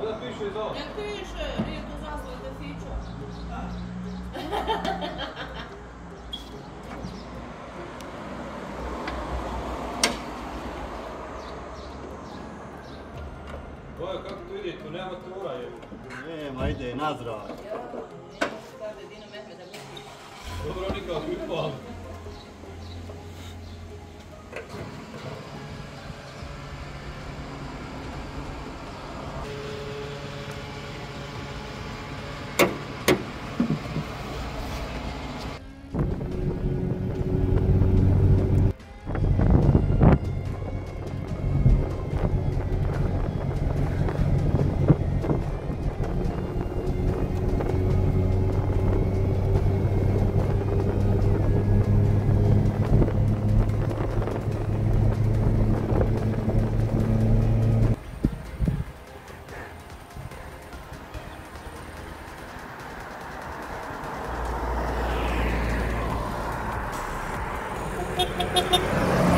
da piše iz ovo? Ne piše, nije to zastava kafića. Boja, kako to ide? Tu nema tura, je. Nema, ide nazdrav. Kaže Dino Mehmeda Vukić. Dobro, nikad upali. Hehehehe